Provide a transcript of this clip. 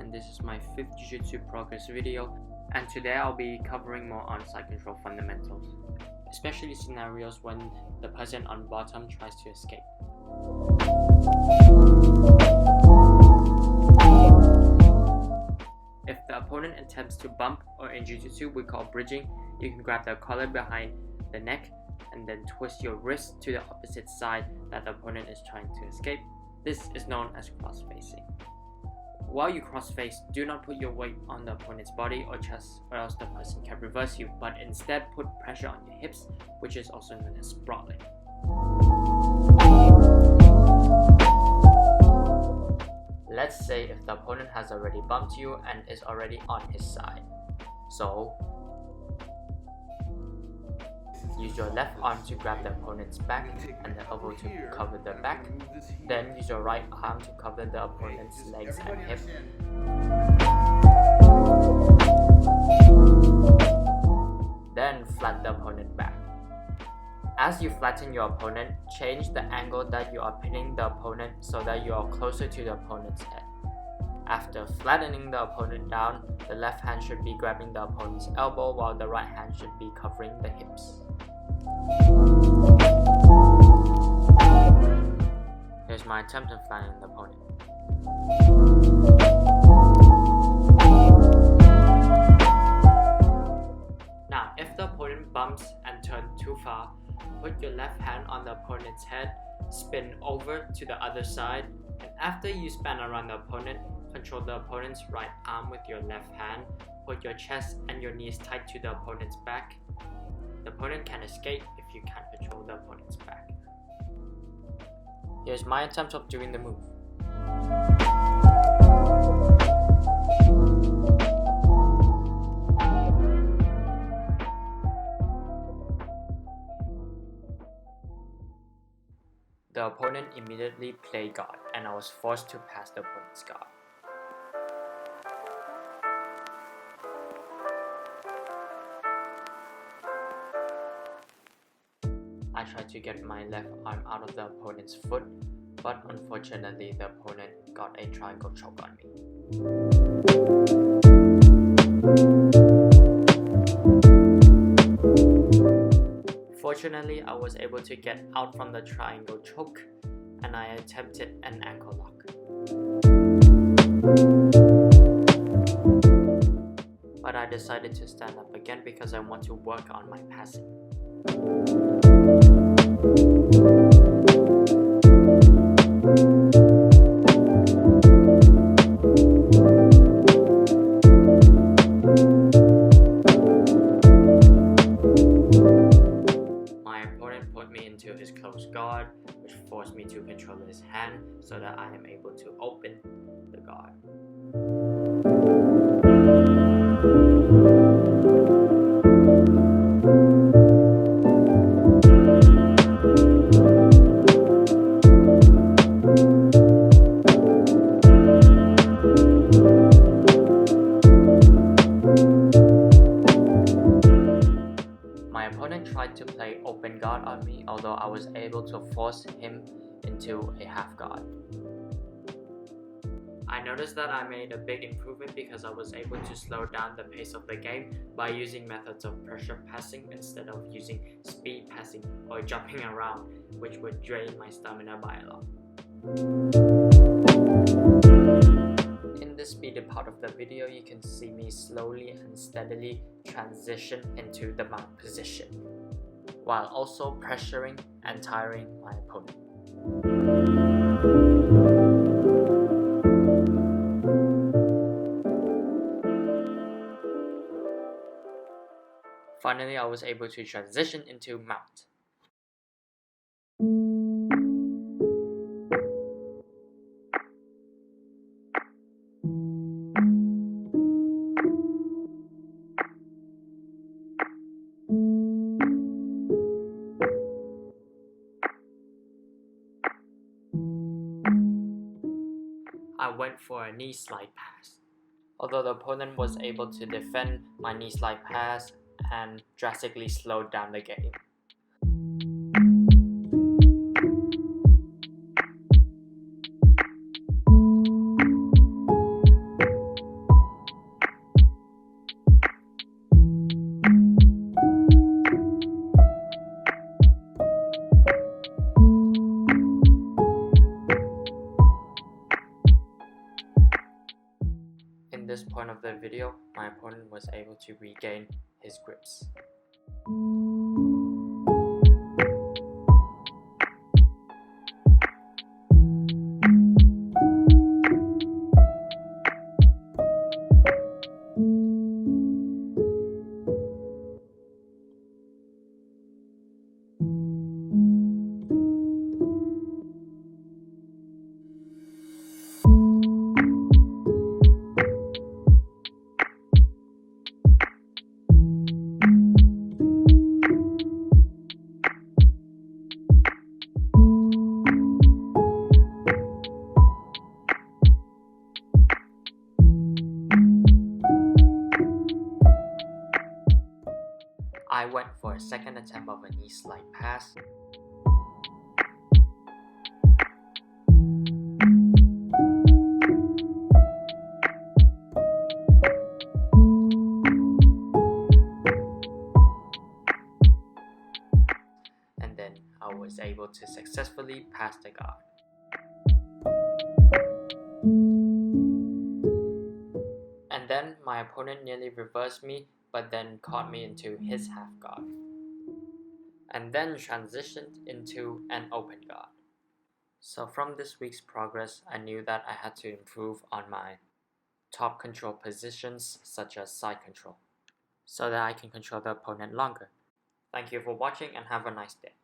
and this is my 5th Jiu Jitsu progress video, and today I'll be covering more on side control fundamentals, especially scenarios when the person on bottom tries to escape. If the opponent attempts to bump, or in Jiu Jitsu we call bridging, you can grab the collar behind the neck and then twist your wrist to the opposite side that the opponent is trying to escape. This is known as cross-facing. While you cross-face, do not put your weight on the opponent's body or chest, or else the person can reverse you, but instead put pressure on your hips, which is also known as sprawling. Let's say if the opponent has already bumped you and is already on his side. So, use your left arm to grab the opponent's back and the elbow to cover the back. Then use your right arm to cover the opponent's legs and hip. Then flatten the opponent back. As you flatten your opponent, change the angle that you are pinning the opponent so that you are closer to the opponent's head. After flattening the opponent down, the left hand should be grabbing the opponent's elbow while the right hand should be covering the hips. Here's my attempt at flattening the opponent. Now, if the opponent bumps and turns too far, put your left hand on the opponent's head, spin over to the other side, and after you span around the opponent, control the opponent's right arm with your left hand. Put your chest and your knees tight to the opponent's back. The opponent can escape if you can't control the opponent's back. Here's my attempt of doing the move. The opponent immediately played guard, and I was forced to pass the opponent's guard. I tried to get my left arm out of the opponent's foot, but unfortunately the opponent got a triangle choke on me. Fortunately, I was able to get out from the triangle choke, and I attempted an ankle lock. But I decided to stand up again because I want to work on my passing. My opponent put me into his close guard, which forced me to control his hand so that I am able to open the guard. My opponent tried to play open guard on me, although I was able to force him into a half guard. I noticed that I made a big improvement because I was able to slow down the pace of the game by using methods of pressure passing instead of using speed passing or jumping around, which would drain my stamina by a lot. In the speeded part of the video, you can see me slowly and steadily transition into the mount position, while also pressuring and tiring my opponent. Finally, I was able to transition into mount. I went for a knee slide pass. Although the opponent was able to defend my knee slide pass and drastically slowed down the game. this point of the video, my opponent was able to regain his grips. I went for a second attempt of a knee slide pass. And then I was able to successfully pass the guard. And then my opponent nearly reversed me, but then caught me into his half guard, and then transitioned into an open guard. So from this week's progress, I knew that I had to improve on my top control positions such as side control, so that I can control the opponent longer. Thank you for watching and have a nice day.